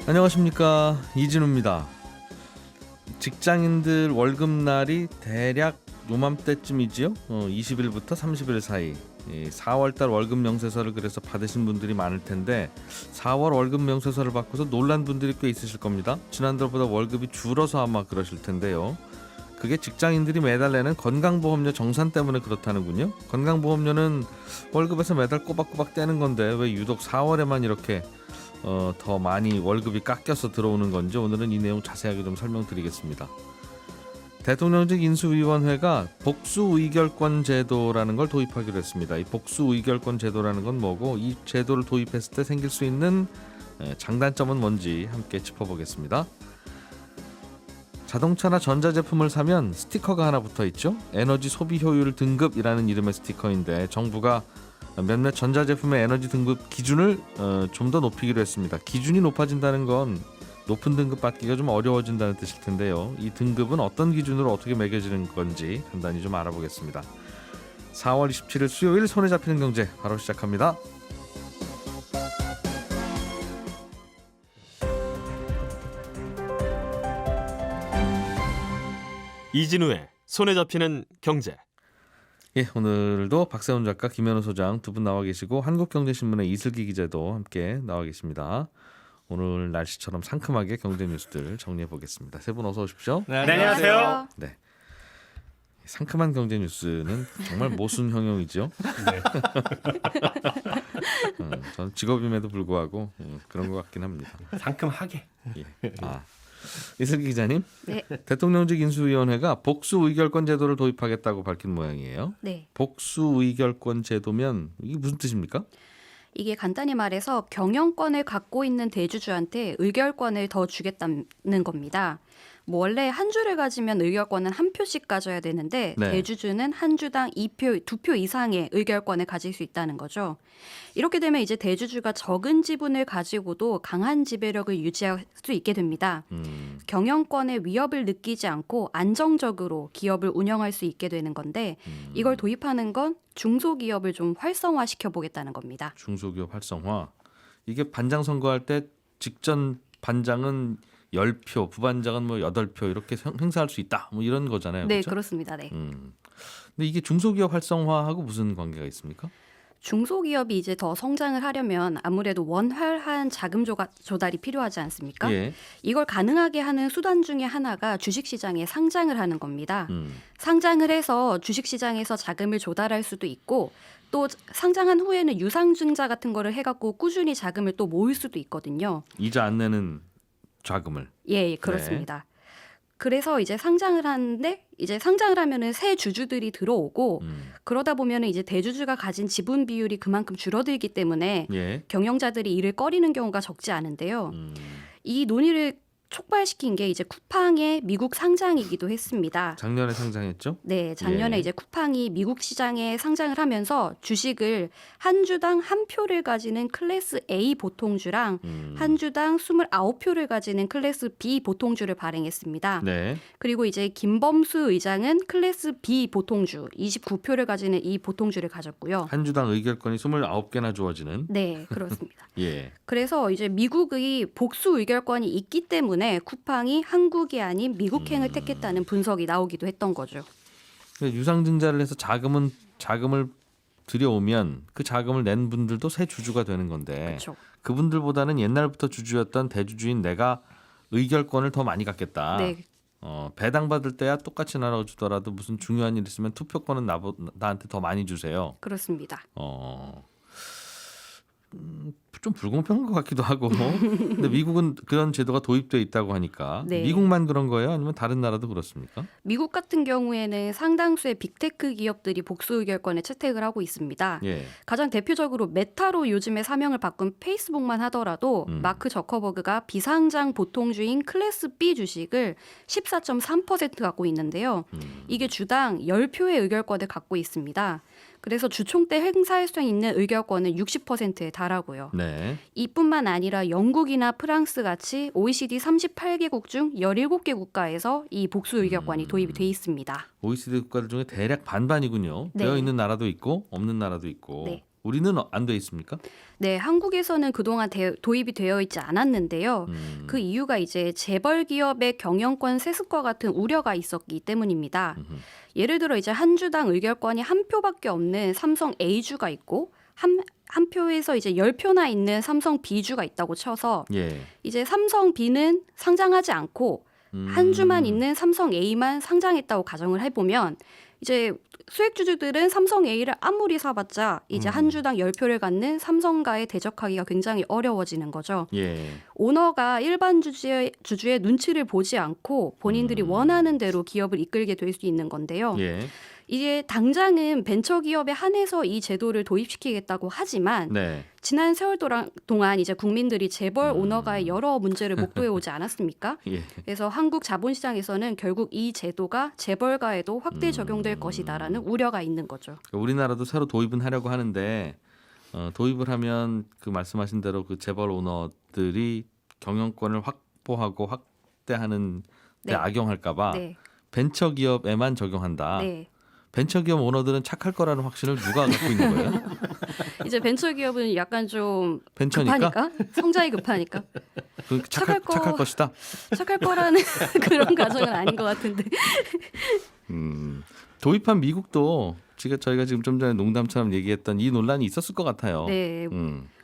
안녕하십니까, 이진우입니다. 직장인들 월급날이 대략 요맘때쯤이지요. 20일부터 30일 사이 4월달 월급 명세서를 그래서 받으신 분들이 많을 텐데 4월 월급 명세서를 받고서 놀란 분들이 꽤 있으실 겁니다. 지난달보다 월급이 줄어서 아마 그러실 텐데요. 그게 직장인들이 매달 내는 건강보험료 정산 때문에 그렇다는군요. 건강보험료는 월급에서 매달 꼬박꼬박 떼는 건데 왜 유독 4월에만 이렇게 더 많이 월급이 깎여서 들어오는 건지 오늘은 이 내용 자세하게 좀 설명드리겠습니다. 대통령직 인수위원회가 복수의결권 제도라는 걸 도입하기로 했습니다. 이 복수의결권 제도라는 건 뭐고 이 제도를 도입했을 때 생길 수 있는 장단점은 뭔지 함께 짚어보겠습니다. 자동차나 전자제품을 사면 스티커가 하나 붙어있죠. 에너지 소비 효율 등급이라는 이름의 스티커인데 정부가 몇몇 전자제품의 에너지 등급 기준을 좀 더 높이기로 했습니다. 기준이 높아진다는 건 높은 등급 받기가 좀 어려워진다는 뜻일 텐데요. 이 등급은 어떤 기준으로 어떻게 매겨지는 건지 간단히 좀 알아보겠습니다. 4월 27일 수요일 손에 잡히는 경제 바로 시작합니다. 이진우의 손에 잡히는 경제. 예, 오늘도 박세훈 작가, 김현우 소장 두 분 나와 계시고 한국경제신문의 이슬기 기자도 함께 나와 계십니다. 오늘 날씨처럼 상큼하게 경제 뉴스들 정리해 보겠습니다. 세 분 어서 오십시오. 네, 안녕하세요. 네, 상큼한 경제 뉴스는 정말 모순형용이죠. 네. 저는 직업임에도 불구하고 그런 것 같긴 합니다. 상큼하게. 예. 이슬기 기자님, 네. 대통령직 인수위원회가 복수의결권 제도를 도입하겠다고 밝힌 모양이에요. 네. 복수의결권 제도면 이게 무슨 뜻입니까? 이게 간단히 말해서 경영권을 갖고 있는 대주주한테 의결권을 더 주겠다는 겁니다. 뭐 원래 한 주를 가지면 의결권은 한 표씩 가져야 되는데 네. 대주주는 한 주당 2표 이상의 의결권을 가질 수 있다는 거죠. 이렇게 되면 이제 대주주가 적은 지분을 가지고도 강한 지배력을 유지할 수 있게 됩니다. 경영권의 위협을 느끼지 않고 안정적으로 기업을 운영할 수 있게 되는 건데 이걸 도입하는 건 중소기업을 좀 활성화시켜 보겠다는 겁니다. 중소기업 활성화. 이게 반장 선거할 때 직전 반장은 10표, 부반장은 뭐 8표 이렇게 행사할 수 있다. 뭐 이런 거잖아요. 네, 그렇죠? 그렇습니다. 네. 근데 이게 중소기업 활성화하고 무슨 관계가 있습니까? 중소기업이 이제 더 성장을 하려면 아무래도 원활한 자금 조달이 필요하지 않습니까? 예. 이걸 가능하게 하는 수단 중에 하나가 주식시장에 상장을 하는 겁니다. 음. 상장을 해서 주식시장에서 자금을 조달할 수도 있고 또 상장한 후에는 유상증자 같은 거를 해갖고 꾸준히 자금을 또 모을 수도 있거든요. 이자 안 내는 자금을. 예, 그렇습니다. 그래서 이제 상장을 하는데 이제 상장을 하면은 새 주주들이 들어오고 그러다 보면은 이제 대주주가 가진 지분 비율이 그만큼 줄어들기 때문에 예. 경영자들이 이를 꺼리는 경우가 적지 않은데요. 이 논의를 촉발시킨 게 이제 쿠팡의 미국 상장이기도 했습니다. 작년에 상장했죠? 네, 작년에 예. 이제 쿠팡이 미국 시장에 상장을 하면서 주식을 한 주당 한 표를 가지는 클래스 A 보통주랑 한 주당 29표를 가지는 클래스 B 보통주를 발행했습니다. 네. 그리고 이제 김범수 의장은 클래스 B 보통주 29표를 가지는 이 보통주를 가졌고요. 한 주당 의결권이 29개나 주어지는. 네, 그렇습니다. 예. 그래서 이제 미국의 복수 의결권이 있기 때문에 쿠팡이 한국이 아닌 미국행을 택했다는 분석이 나오기도 했던 거죠. 유상증자를 해서 자금을 들여오면 그 자금을 낸 분들도 새 주주가 되는 건데 그렇죠. 그분들보다는 옛날부터 주주였던 대주주인 내가 의결권을 더 많이 갖겠다. 네. 배당받을 때야 똑같이 나눠주더라도 무슨 중요한 일 있으면 투표권은 나한테 더 많이 주세요. 그렇습니다. 좀 불공평한 것 같기도 하고. 근데 미국은 그런 제도가 도입돼 있다고 하니까 네. 미국만 그런 거예요? 아니면 다른 나라도 그렇습니까? 미국 같은 경우에는 상당수의 빅테크 기업들이 복수 의결권에 채택을 하고 있습니다. 예. 가장 대표적으로 메타로 요즘에 사명을 바꾼 페이스북만 하더라도 마크 저커버그가 비상장 보통주인 클래스 B 주식을 14.3% 갖고 있는데요. 이게 주당 10표의 의결권을 갖고 있습니다. 그래서 주총 때 행사할 수 있는 의결권은 60%에 달하고요. 네. 이뿐만 아니라 영국이나 프랑스 같이 OECD 38개국 중 17개 국가에서 이 복수 의결권이 도입이 돼 있습니다. OECD 국가들 중에 대략 반반이군요. 네. 되어 있는 나라도 있고 없는 나라도 있고. 네. 우리는 안 돼 있습니까? 네, 한국에서는 그동안 도입이 되어 있지 않았는데요. 그 이유가 이제 재벌 기업의 경영권 세습과 같은 우려가 있었기 때문입니다. 예를 들어 이제 한 주당 의결권이 한 표밖에 없는 삼성 A주가 있고 한 표에서 이제 10표나 있는 삼성 B주가 있다고 쳐서 예. 이제 삼성 B는 상장하지 않고 한 주만 있는 삼성 A만 상장했다고 가정을 해보면 이제 수익주주들은 삼성 A를 아무리 사봤자 이제 한 주당 10표를 갖는 삼성과의 대적하기가 굉장히 어려워지는 거죠. 예. 오너가 일반 주주의 눈치를 보지 않고 본인들이 원하는 대로 기업을 이끌게 될 수 있는 건데요. 예. 이게 당장은 벤처기업에 한해서 이 제도를 도입시키겠다고 하지만 네. 지난 세월 동안 이제 국민들이 재벌 오너가의 여러 문제를 목도해 오지 않았습니까? 예. 그래서 한국 자본시장에서는 결국 이 제도가 재벌가에도 확대 적용될 것이다라는 우려가 있는 거죠. 우리나라도 새로 도입은 하려고 하는데 도입을 하면 그 말씀하신 대로 그 재벌 오너들이 경영권을 확보하고 확대하는 데 네. 악용할까봐 네. 벤처기업에만 적용한다. 네. 벤처기업 오너들은 착할 거라는 확신을 누가 갖고 있는 거예요? 이제 벤처기업은 약간 좀 벤처니까? 급하니까 성장이 급하니까 착할 것이다. 착할 거라는 그런 가정은 아닌 것 같은데. 도입한 미국도 저희가 지금 좀 전에 농담처럼 얘기했던 이 논란이 있었을 것 같아요. 네.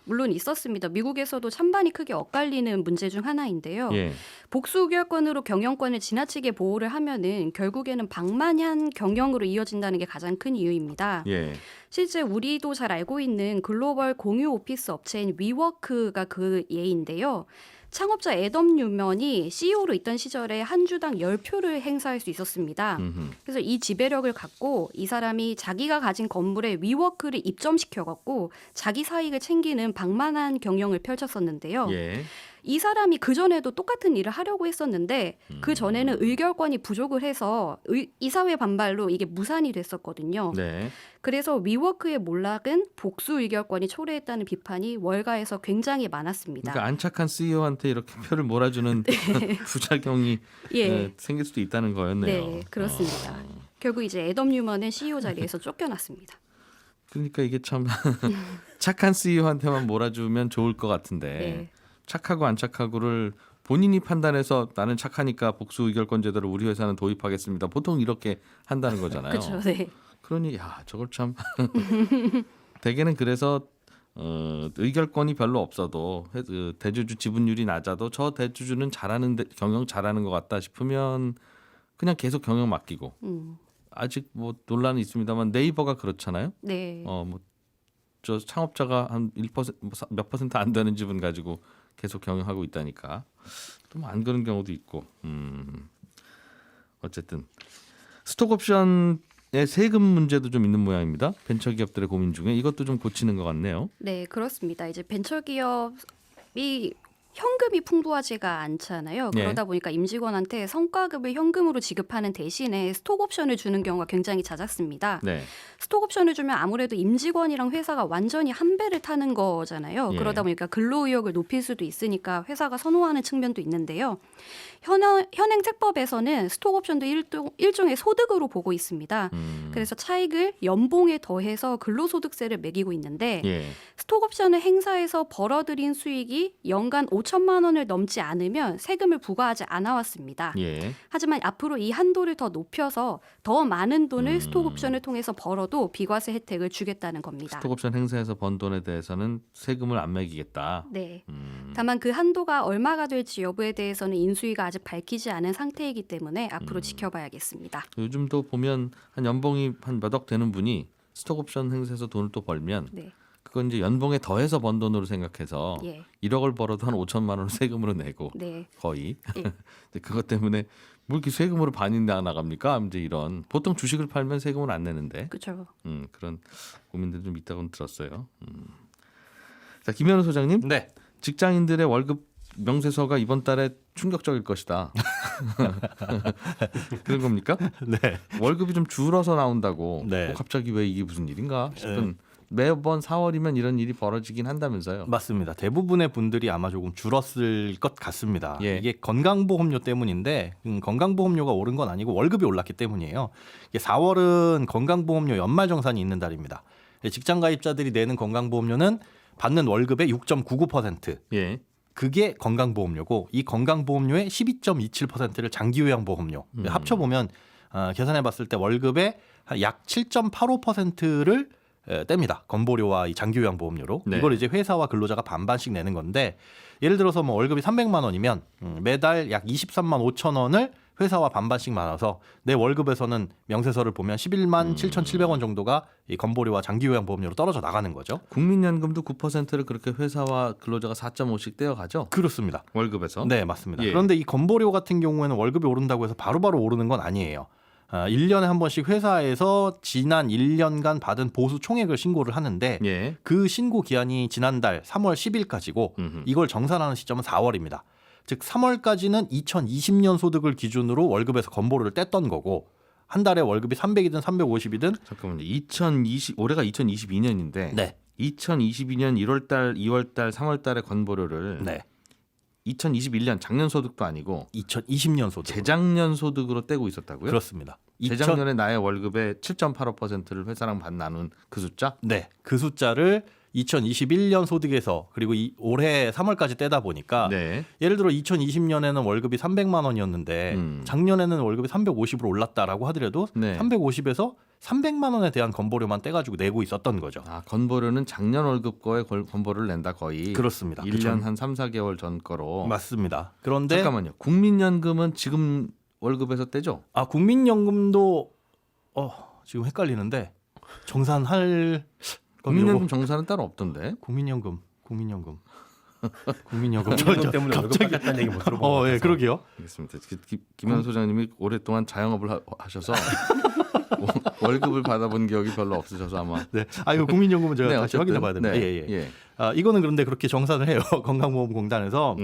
물론 있었습니다. 미국에서도 찬반이 크게 엇갈리는 문제 중 하나인데요. 예. 복수 의결권으로 경영권을 지나치게 보호를 하면은 결국에는 방만한 경영으로 이어진다는 게 가장 큰 이유입니다. 예. 실제 우리도 잘 알고 있는 글로벌 공유 오피스 업체인 위워크가 그 예인데요. 창업자 애덤 뉴먼이 CEO로 있던 시절에 한 주당 10표를 행사할 수 있었습니다. 그래서 이 지배력을 갖고 이 사람이 자기가 가진 건물에 위워크를 입점시켜갖고 자기 사익을 챙기는 방만한 경영을 펼쳤었는데요. 예. 이 사람이 그전에도 똑같은 일을 하려고 했었는데 그전에는 의결권이 부족을 해서 이사회 반발로 이게 무산이 됐었거든요. 네. 그래서 위워크의 몰락은 복수 의결권이 초래했다는 비판이 월가에서 굉장히 많았습니다. 그러니까 안착한 CEO한테 이렇게 표를 몰아주는 부작용이 예. 생길 수도 있다는 거였네요. 네, 그렇습니다. 결국 이제 애덤 뉴먼은 CEO 자리에서 쫓겨났습니다. 그러니까 이게 참 착한 CEO한테만 몰아주면 좋을 것 같은데 네. 착하고 안 착하고를 본인이 판단해서 나는 착하니까 복수 의결권 제도를 우리 회사는 도입하겠습니다. 보통 이렇게 한다는 거잖아요. 그렇죠. 네. 그러니 저걸 참 대개는 그래서 의결권이 별로 없어도 대주주 지분율이 낮아도 저 대주주는 경영 잘하는 것 같다 싶으면 그냥 계속 경영 맡기고 아직 뭐 논란이 있습니다만 네이버가 그렇잖아요. 네. 저 창업자가 한 1% 몇 퍼센트 안 되는 지분 가지고 계속 경영하고 있다니까 또 안 그런 경우도 있고 어쨌든 스톡옵션의 세금 문제도 좀 있는 모양입니다. 벤처기업들의 고민 중에 이것도 좀 고치는 것 같네요. 네, 그렇습니다. 이제 벤처기업이 현금이 풍부하지가 않잖아요. 네. 그러다 보니까 임직원한테 성과급을 현금으로 지급하는 대신에 스톡옵션을 주는 경우가 굉장히 잦았습니다. 네. 스톡옵션을 주면 아무래도 임직원이랑 회사가 완전히 한 배를 타는 거잖아요. 예. 그러다 보니까 근로의욕을 높일 수도 있으니까 회사가 선호하는 측면도 있는데요. 현행세법에서는 스톡옵션도 일종의 소득으로 보고 있습니다. 그래서 차익을 연봉에 더해서 근로소득세를 매기고 있는데 예. 스톡옵션을 행사해서 벌어들인 수익이 연간 5천만 원을 넘지 않으면 세금을 부과하지 않아 왔습니다. 예. 하지만 앞으로 이 한도를 더 높여서 더 많은 돈을 스톡옵션을 통해서 벌어도 비과세 혜택을 주겠다는 겁니다. 스톡옵션 행사에서 번 돈에 대해서는 세금을 안 매기겠다. 네. 다만 그 한도가 얼마가 될지 여부에 대해서는 인수위가 아직 밝히지 않은 상태이기 때문에 앞으로 지켜봐야겠습니다. 요즘도 보면 한 연봉이 한 몇 억 되는 분이 스톡옵션 행사에서 돈을 또 벌면 네. 그건 이제 연봉에 더해서 번 돈으로 생각해서 예. 1억을 벌어도 한 5천만 원을 세금으로 내고 네. 거의 예. 근데 그것 때문에 뭐 이렇게 세금으로 반이 나갑니까? 이제 이런 보통 주식을 팔면 세금을 안 내는데 그렇죠. 그런 고민들 좀 있다고는 들었어요. 자, 김현우 소장님, 네. 직장인들의 월급 명세서가 이번 달에 충격적일 것이다. 그런 겁니까? 네. 월급이 좀 줄어서 나온다고. 네. 갑자기 왜 이게 무슨 일인가 싶은 매번 4월이면 이런 일이 벌어지긴 한다면서요. 맞습니다. 대부분의 분들이 아마 조금 줄었을 것 같습니다. 예. 이게 건강보험료 때문인데 건강보험료가 오른 건 아니고 월급이 올랐기 때문이에요. 이게 4월은 건강보험료 연말정산이 있는 달입니다. 직장 가입자들이 내는 건강보험료는 받는 월급의 6.99%. 예. 그게 건강보험료고 이 건강보험료의 12.27%를 장기요양보험료 합쳐보면 계산해봤을 때 월급의 약 7.85%를 뗍니다. 건보료와 이 장기요양보험료로. 네. 이걸 이제 회사와 근로자가 반반씩 내는 건데 예를 들어서 뭐 월급이 300만 원이면 매달 약 23만 5천 원을 회사와 반반씩 나눠서 내 월급에서는 명세서를 보면 11만 7,700원 정도가 이 건보료와 장기요양보험료로 떨어져 나가는 거죠. 국민연금도 9%를 그렇게 회사와 근로자가 4.5씩 떼어가죠. 그렇습니다. 월급에서. 네, 맞습니다. 예. 그런데 이 건보료 같은 경우에는 월급이 오른다고 해서 바로바로 오르는 건 아니에요. 1년에 한 번씩 회사에서 지난 1년간 받은 보수 총액을 신고를 하는데 예. 그 신고 기한이 지난달 3월 10일까지고 이걸 정산하는 시점은 4월입니다. 즉 3월까지는 2020년 소득을 기준으로 월급에서 건보료를 뗐던 거고 한 달에 월급이 300이든 350이든 잠깐만요. 올해가 2022년인데 네. 2022년 1월달, 2월달, 3월달의 건보료를 네. 2021년 작년 소득도 아니고 2020년 소득. 재작년 소득으로 떼고 있었다고요? 그렇습니다. 재작년에 나의 월급의 7.85%를 회사랑 나눈 그 숫자? 네. 그 숫자를 2021년 소득에서 그리고 올해 3월까지 떼다 보니까 네. 예를 들어 2020년에는 월급이 300만 원이었는데 작년에는 월급이 350으로 올랐다라고 하더라도 네. 350에서 300만 원에 대한 건보료만 떼가지고 내고 있었던 거죠. 아, 건보료는 작년 월급 거에 건보료를 낸다 거의. 그렇습니다. 1년 한 3, 4개월 전 거로. 맞습니다. 그런데 잠깐만요. 국민연금은 지금 월급에서 떼죠? 국민연금도 지금 헷갈리는데 정산할 국민연금 정산은 따로 없던데. 국민연금 국민연금 때문에 월급 깎았다는 얘기 못 들어본 것 같아서. 예, 그러게요. 알겠습니다. 김현 소장님이 오랫동안 자영업을 하셔서 월급을 받아본 기억이 별로 없으셔서 아마. 네. 이거 국민연금은 제가 네, 다시 어쨌든. 확인해 봐야 됩니다. 네. 예. 이거는 그런데 그렇게 정산을 해요. 건강보험공단에서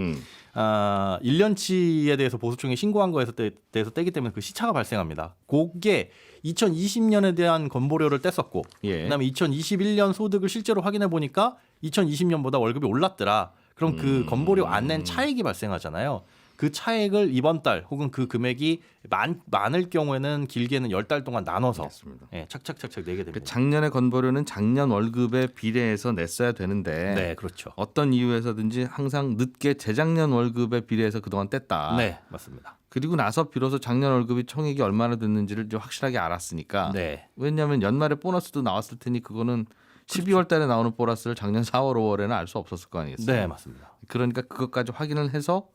1년치에 대해서 보수총액 신고한 거에서 대해서 떼기 때문에 그 시차가 발생합니다. 그게 2020년에 대한 건보료를 뗐었고 예. 그다음에 2021년 소득을 실제로 확인해 보니까 2020년보다 월급이 올랐더라. 그럼 그 건보료 안 낸 차액이 발생하잖아요. 그 차액을 이번 달 혹은 그 금액이 많을 경우에는 길게는 10달 동안 나눠서 알겠습니다. 착착착착 내게 됩니다. 작년의 건보료는 작년 월급에 비례해서 냈어야 되는데 네, 그렇죠. 어떤 이유에서든지 항상 늦게 재작년 월급에 비례해서 그동안 뗐다. 네, 맞습니다. 그리고 나서 비로소 작년 월급이 총액이 얼마나 됐는지를 이제 확실하게 알았으니까. 네. 왜냐하면 연말에 보너스도 나왔을 테니 그거는 12월 달에 나오는 보너스를 작년 4월, 5월에는 알 수 없었을 거 아니겠어요? 네, 맞습니다. 그러니까 그것까지 확인을 해서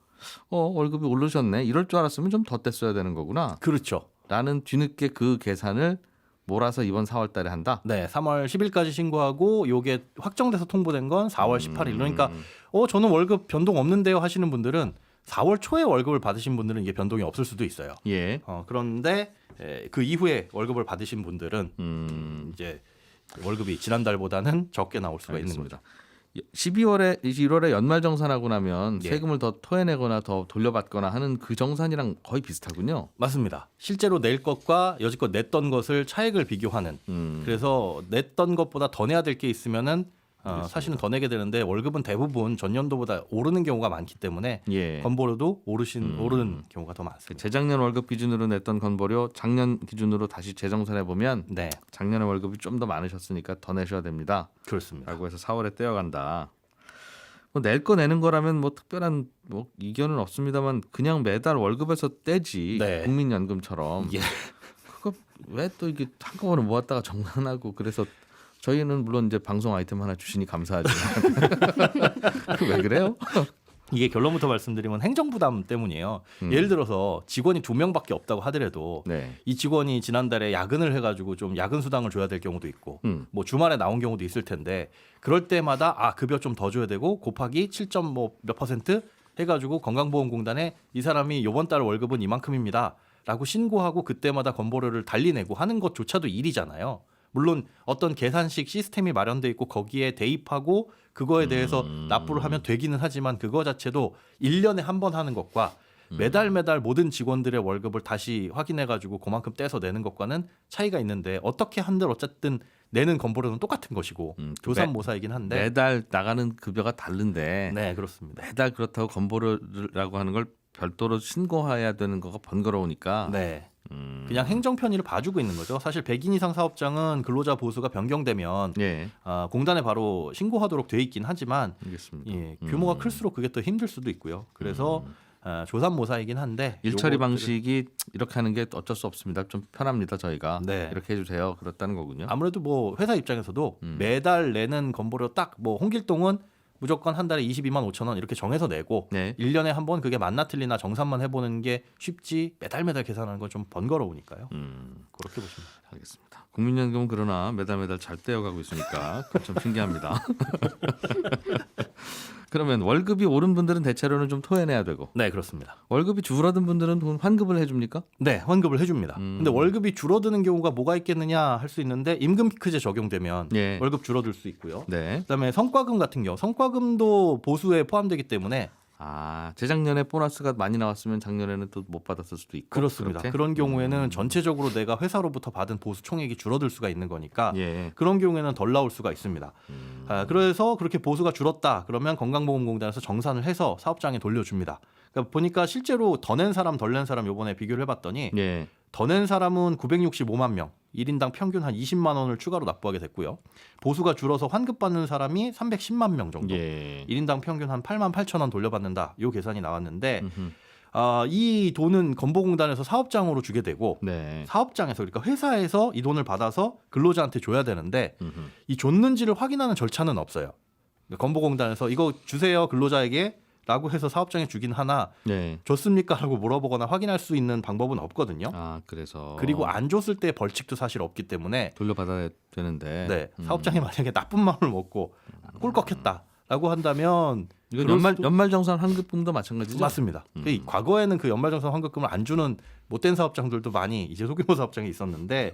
월급이 오르셨네. 이럴 줄 알았으면 좀 더 뗐어야 되는 거구나. 그렇죠. 라는 뒤늦게 그 계산을 몰아서 이번 4월 달에 한다. 네, 3월 10일까지 신고하고 요게 확정돼서 통보된 건 4월 18일. 그러니까 저는 월급 변동 없는데요 하시는 분들은 4월 초에 월급을 받으신 분들은 이게 변동이 없을 수도 있어요. 예. 그런데 그 이후에 월급을 받으신 분들은 이제 월급이 지난달보다는 적게 나올 수가 있는 거죠. 12월에 1월에 연말 정산하고 나면 예. 세금을 더 토해내거나 더 돌려받거나 하는 그 정산이랑 거의 비슷하군요. 맞습니다. 실제로 낼 것과 여지껏 냈던 것을 차액을 비교하는. 그래서 냈던 것보다 더 내야 될 게 있으면은 사실은 더 내게 되는데 월급은 대부분 전년도보다 오르는 경우가 많기 때문에 예. 건보료도 오르는 경우가 더 많습니다. 재작년 월급 기준으로 냈던 건보료 작년 기준으로 다시 재정산해 보면 네, 작년에 월급이 좀 더 많으셨으니까 더 내셔야 됩니다. 그렇습니다. 라고 해서 4월에 떼어간다. 낼 거 내는 거라면 뭐 특별한 이견은 없습니다만 그냥 매달 월급에서 떼지. 네. 국민연금처럼. 예. 그거 왜 또 이게 한꺼번에 모았다가 정산하고 그래서 저희는 물론 이제 방송 아이템 하나 주시니 감사하지만 왜 그래요? 이게 결론부터 말씀드리면 행정부담 때문이에요. 예를 들어서 직원이 2명밖에 없다고 하더라도 네. 이 직원이 지난달에 야근을 해가지고 좀 야근 수당을 줘야 될 경우도 있고 뭐 주말에 나온 경우도 있을 텐데 그럴 때마다 급여 좀 더 줘야 되고 곱하기 7.몇% 해가지고 건강보험공단에 이 사람이 이번 달 월급은 이만큼입니다 라고 신고하고 그때마다 건보료를 달리 내고 하는 것조차도 일이잖아요. 물론 어떤 계산식 시스템이 마련돼 있고 거기에 대입하고 그거에 대해서 납부를 하면 되기는 하지만 그거 자체도 1년에 한 번 하는 것과 매달 모든 직원들의 월급을 다시 확인해가지고 그만큼 떼서 내는 것과는 차이가 있는데 어떻게 한들 어쨌든 내는 건보료는 똑같은 것이고 조삼모사이긴 한데 매달 나가는 급여가 다른데 네, 그렇습니다. 매달 그렇다고 건보료라고 하는 걸 별도로 신고해야 되는 거가 번거로우니까 네. 그냥 행정 편의를 봐주고 있는 거죠. 사실 100인 이상 사업장은 근로자 보수가 변경되면 예. 공단에 바로 신고하도록 돼 있긴 하지만 알겠습니다. 예, 규모가 클수록 그게 더 힘들 수도 있고요. 그래서 조삼모사이긴 한데 일처리 요것들을- 방식이 이렇게 하는 게 어쩔 수 없습니다. 좀 편합니다. 저희가 네. 이렇게 해주세요. 그렇다는 거군요. 아무래도 뭐 회사 입장에서도 매달 내는 건보료 딱 뭐 홍길동은 무조건 한 달에 22만 5천 원 이렇게 정해서 내고 네. 1년에 한 번 그게 맞나 틀리나 정산만 해보는 게 쉽지 매달 계산하는 건 좀 번거로우니까요. 그렇게 보시면 됩니다. 알겠습니다. 국민연금 그러나 매달 잘 떼어가고 있으니까 그건 좀 신기합니다. 그러면 월급이 오른 분들은 대체로는 좀 토해내야 되고 네, 그렇습니다. 월급이 줄어든 분들은 돈 환급을 해줍니까? 네, 환급을 해줍니다. 근데 월급이 줄어드는 경우가 뭐가 있겠느냐 할 수 있는데 임금 피크제 적용되면 예. 월급 줄어들 수 있고요. 네. 그다음에 성과금 같은 경우 성과금도 보수에 포함되기 때문에 재작년에 보너스가 많이 나왔으면 작년에는 또 못 받았을 수도 있고 그렇습니다. 그렇게? 그런 경우에는 전체적으로 내가 회사로부터 받은 보수 총액이 줄어들 수가 있는 거니까 예. 그런 경우에는 덜 나올 수가 있습니다. 그래서 그렇게 보수가 줄었다 그러면 건강보험공단에서 정산을 해서 사업장에 돌려줍니다. 그러니까 보니까 실제로 더 낸 사람 덜 낸 사람 요번에 비교를 해봤더니 예. 더 낸 사람은 965만 명, 1인당 평균 한 20만 원을 추가로 납부하게 됐고요. 보수가 줄어서 환급받는 사람이 310만 명 정도, 예. 1인당 평균 한 8만 8천 원 돌려받는다. 요 계산이 나왔는데 음흠. 이 돈은 건보공단에서 사업장으로 주게 되고 네. 사업장에서 그러니까 회사에서 이 돈을 받아서 근로자한테 줘야 되는데 음흠. 이 줬는지를 확인하는 절차는 없어요. 그러니까 건보공단에서 이거 주세요 근로자에게 라고 해서 사업장에 주긴 하나 네. 줬습니까? 라고 물어보거나 확인할 수 있는 방법은 없거든요. 그래서 그리고 안 줬을 때 벌칙도 사실 없기 때문에 돌려받아야 되는데 사업장이 만약에 나쁜 마음을 먹고 꿀꺽했다라고 한다면 이건 그럴 연말정산 환급금도 마찬가지죠? 맞습니다. 과거에는 그 연말정산 환급금을 안 주는 못된 사업장들도 많이 이제 소규모 사업장이 있었는데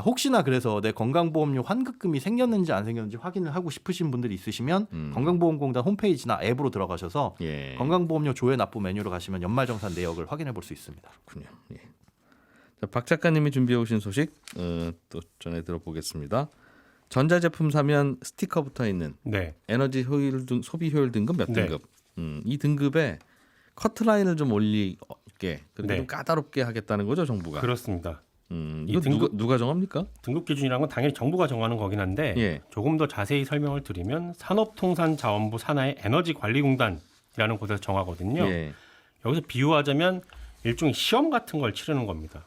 혹시나 그래서 내 건강보험료 환급금이 생겼는지 안 생겼는지 확인을 하고 싶으신 분들이 있으시면 건강보험공단 홈페이지나 앱으로 들어가셔서 예. 건강보험료 조회 납부 메뉴로 가시면 연말정산 내역을 확인해 볼 수 있습니다. 그렇군요. 예. 자, 박 작가님이 준비해 오신 소식 또 전해 들어보겠습니다. 전자제품 사면 스티커 붙어 있는 네. 에너지 효율 등 소비 효율 등급 몇 네. 등급? 이 등급에 커트라인을 좀 올리게 그리고 네. 좀 까다롭게 하겠다는 거죠, 정부가. 그렇습니다. 이거 이 등급- 누가 정합니까? 등급 기준이라는 건 당연히 정부가 정하는 거긴 한데 예. 조금 더 자세히 설명을 드리면 산업통상자원부 산하의 에너지관리공단이라는 곳에서 정하거든요. 예. 여기서 비유하자면 일종의 시험 같은 걸 치르는 겁니다.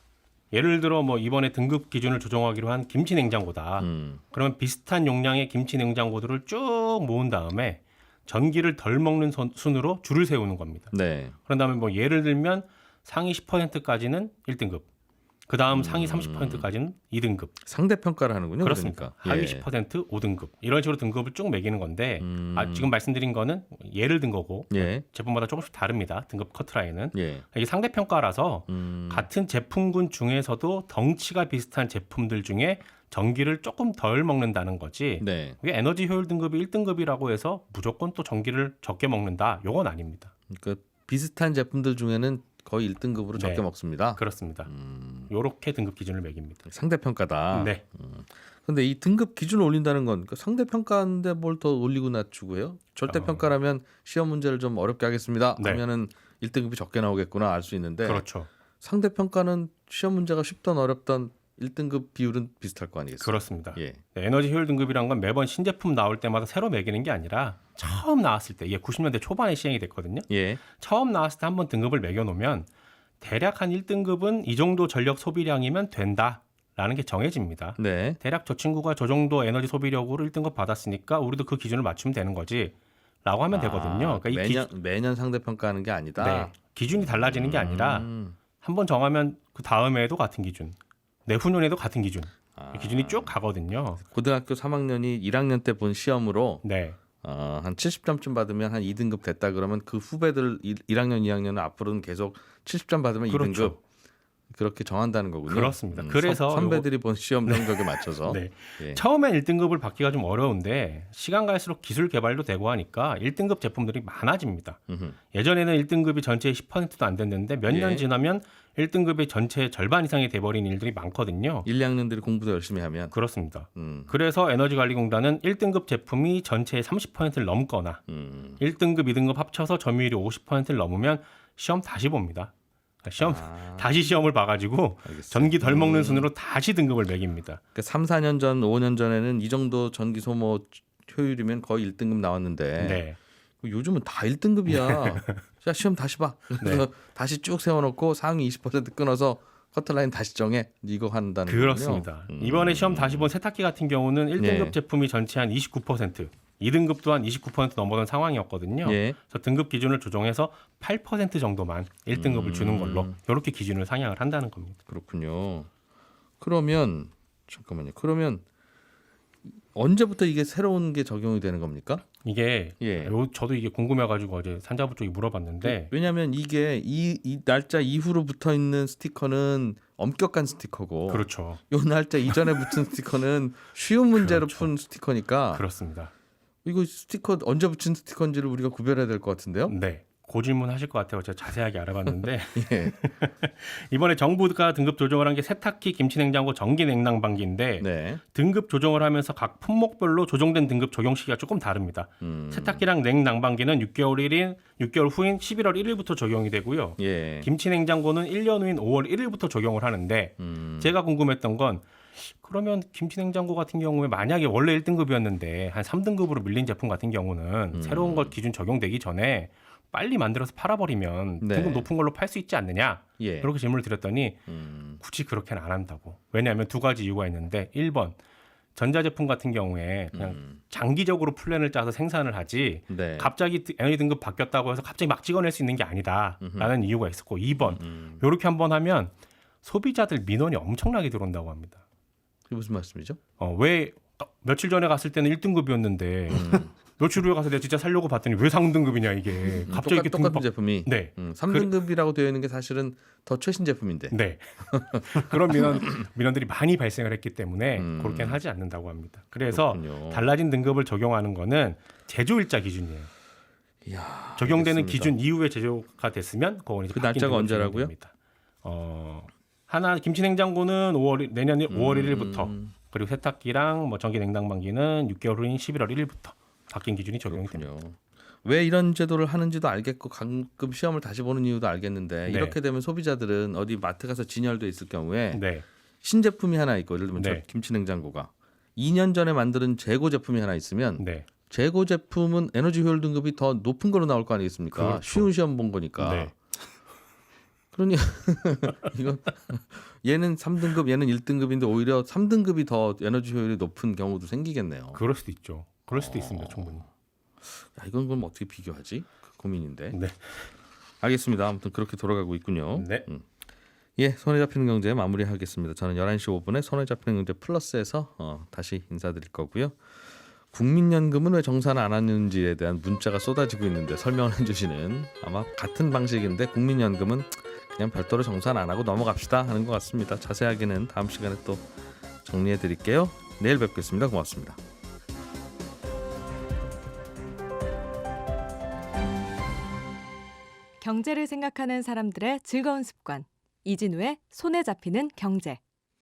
예를 들어 뭐 이번에 등급 기준을 조정하기로 한 김치 냉장고다. 그러면 비슷한 용량의 김치 냉장고들을 쭉 모은 다음에 전기를 덜 먹는 순으로 줄을 세우는 겁니다. 네. 그런 다음에 뭐 예를 들면 상위 10%까지는 1등급, 그 다음 상위 30%까지는 2등급. 상대 평가를 하는군요. 그렇습니다. 그러니까. 하위 예. 10% 5등급 이런 식으로 등급을 쭉 매기는 건데 지금 말씀드린 거는 예를 든 거고 예. 제품마다 조금씩 다릅니다. 등급 커트라인은 예. 이게 상대 평가라서 같은 제품군 중에서도 덩치가 비슷한 제품들 중에 전기를 조금 덜 먹는다는 거지. 네. 그게 에너지 효율 등급이 1등급이라고 해서 무조건 또 전기를 적게 먹는다. 요건 아닙니다. 그러니까 비슷한 제품들 중에는 거의 1등급으로 네. 적게 먹습니다. 그렇습니다. 요렇게 등급 기준을 매깁니다. 상대 평가다. 네. 근데 이 등급 기준을 올린다는 건 상대 평가인데 뭘 더 올리고 낮추고요? 절대 평가라면 시험 문제를 좀 어렵게 하겠습니다. 네. 하면은 1등급이 적게 나오겠구나 알 수 있는데 그렇죠. 상대 평가는 시험 문제가 쉽던 어렵던 1등급 비율은 비슷할 거 아니겠어요? 그렇습니다. 예. 네, 에너지 효율 등급이란 건 매번 신제품 나올 때마다 새로 매기는 게 아니라 처음 나왔을 때, 이게 90년대 초반에 시행이 됐거든요. 예. 처음 나왔을 때 한번 등급을 매겨놓으면 대략 한 1등급은 이 정도 전력 소비량이면 된다라는 게 정해집니다. 네. 대략 저 친구가 저 정도 에너지 소비력으로 1등급 받았으니까 우리도 그 기준을 맞추면 되는 거지 라고 하면 되거든요. 그러니까 매년 상대 평가하는 게 아니다. 네, 기준이 달라지는 게 아니라 한번 정하면 그 다음에도 같은 기준, 내후년에도 같은 기준, 이 기준이 쭉 가거든요. 고등학교 3학년이 1학년 때 본 시험으로 네, 한 70점쯤 받으면 한 2등급 됐다 그러면 그 후배들 1학년, 2학년은 앞으로는 계속 70점 받으면 그렇죠. 2등급 그렇게 정한다는 거군요. 그렇습니다. 그래서 선배들이 본 시험 성적에 맞춰서 네. 예. 처음엔 1등급을 받기가 좀 어려운데 시간 갈수록 기술 개발도 되고 하니까 1등급 제품들이 많아집니다. 예전에는 1등급이 전체의 10%도 안 됐는데 몇 년 예. 지나면 1등급이 전체의 절반 이상이 돼버린 일들이 많거든요. 1, 2학년들이 공부도 열심히 하면 그렇습니다. 그래서 에너지관리공단은 1등급 제품이 전체의 30%를 넘거나 1등급, 2등급 합쳐서 점유율이 50%를 넘으면 시험 다시 봅니다. 다시 시험을 봐가지고 알겠어요. 전기 덜 먹는 순으로 다시 등급을 매깁니다. 그러니까 3, 4년 전, 5년 전에는 이 정도 전기 소모 효율이면 거의 1등급 나왔는데 네. 요즘은 다 1등급이야. 자, 시험 다시 봐. 그래서 다시 쭉 세워놓고 상위 20% 끊어서 커트라인 다시 정해. 이거 한다는 거군요. 그렇습니다. 이번에 시험 다시 본 세탁기 같은 경우는 1등급 예. 제품이 전체 한 29%, 2등급 또한 29% 넘어선 상황이었거든요. 예. 그래서 등급 기준을 조정해서 8% 정도만 1등급을 주는 걸로 이렇게 기준을 상향을 한다는 겁니다. 그렇군요. 그러면 잠깐만요. 그러면 언제부터 이게 새로운 게 적용이 되는 겁니까? 이게 예. 저도 이게 궁금해가지고 어제 산자부 쪽에 물어봤는데 왜냐하면 이게 이 날짜 이후로 붙어 있는 스티커는 엄격한 스티커고, 그렇죠. 요 날짜 이전에 붙은 스티커는 쉬운 문제로 그렇죠. 푼 스티커니까 그렇습니다. 이거 스티커 언제 붙인 스티커인지를 우리가 구별해야 될 것 같은데요. 네. 그 질문 하실 것 같아요. 제가 자세하게 알아봤는데 예. 이번에 정부가 등급 조정을 한 게 세탁기, 김치냉장고, 전기냉난방기인데 네. 등급 조정을 하면서 각 품목별로 조정된 등급 적용 시기가 조금 다릅니다. 세탁기랑 냉난방기는 6개월 후인 11월 1일부터 적용이 되고요. 예. 김치냉장고는 1년 후인 5월 1일부터 적용을 하는데 제가 궁금했던 건 그러면 김치냉장고 같은 경우에 만약에 원래 1등급이었는데 한 3등급으로 밀린 제품 같은 경우는 새로운 것 기준 적용되기 전에 빨리 만들어서 팔아버리면 네. 등급 높은 걸로 팔 수 있지 않느냐 예. 이렇게 질문을 드렸더니 굳이 그렇게는 안 한다고. 왜냐하면 두 가지 이유가 있는데 1번 전자제품 같은 경우에 그냥 장기적으로 플랜을 짜서 생산을 하지 네. 갑자기 에너지 등급 바뀌었다고 해서 갑자기 막 찍어낼 수 있는 게 아니다라는 이유가 있었고 2번 이렇게 한번 하면 소비자들 민원이 엄청나게 들어온다고 합니다. 그게 무슨 말씀이죠? 왜 며칠 전에 갔을 때는 1등급이었는데 며칠 후에 가서 내가 진짜 살려고 봤더니 왜 상등급이냐 이게 갑자기 이렇게 똑같은 등급 제품이 네. 3등급이라고 되어 있는 게 사실은 더 최신 제품인데. 네. 그런 민원들이 많이 발생을 했기 때문에 그렇게는 하지 않는다고 합니다. 그래서 그렇군요. 달라진 등급을 적용하는 거는 제조일자 기준이에요. 이야, 적용되는 알겠습니다. 기준 이후에 제조가 됐으면 그건 이제 그 바뀐 날짜가 등급이 언제라고요? 적용됩니다. 하나 김치냉장고는 내년 5월 1일부터 그리고 세탁기랑 뭐 전기 냉난방기는 6개월 후인 11월 1일부터 바뀐 기준이 적용이 됩니다. 그렇군요. 왜 이런 제도를 하는지도 알겠고 가끔 시험을 다시 보는 이유도 알겠는데 네. 이렇게 되면 소비자들은 어디 마트 가서 진열돼 있을 경우에 네. 신제품이 하나 있고 예를 들면 네. 김치냉장고가 2년 전에 만든 재고 제품이 하나 있으면 네. 재고 제품은 에너지 효율 등급이 더 높은 거로 나올 거 아니겠습니까? 그렇죠. 쉬운 시험 본 거니까. 네. 그러니 이건 얘는 3등급 얘는 1등급인데 오히려 3등급이 더 에너지 효율이 높은 경우도 생기겠네요. 그럴 수도 있죠. 그럴 수도 있습니다. 충분히. 야, 이건 그럼 어떻게 비교하지? 그 고민인데. 네. 알겠습니다. 아무튼 그렇게 돌아가고 있군요. 네. 예, 손에 잡히는 경제 마무리하겠습니다. 저는 11시 5분에 손에 잡히는 경제 플러스에서 다시 인사드릴 거고요. 국민연금은 왜 정산 안 하는지에 대한 문자가 쏟아지고 있는데 설명을 해주시는 아마 같은 방식인데 국민연금은 그냥 별도로 정산 안 하고 넘어갑시다 하는 것 같습니다. 자세하게는 다음 시간에 또 정리해 드릴게요. 내일 뵙겠습니다. 고맙습니다. 경제를 생각하는 사람들의 즐거운 습관. 이진우의 손에 잡히는 경제.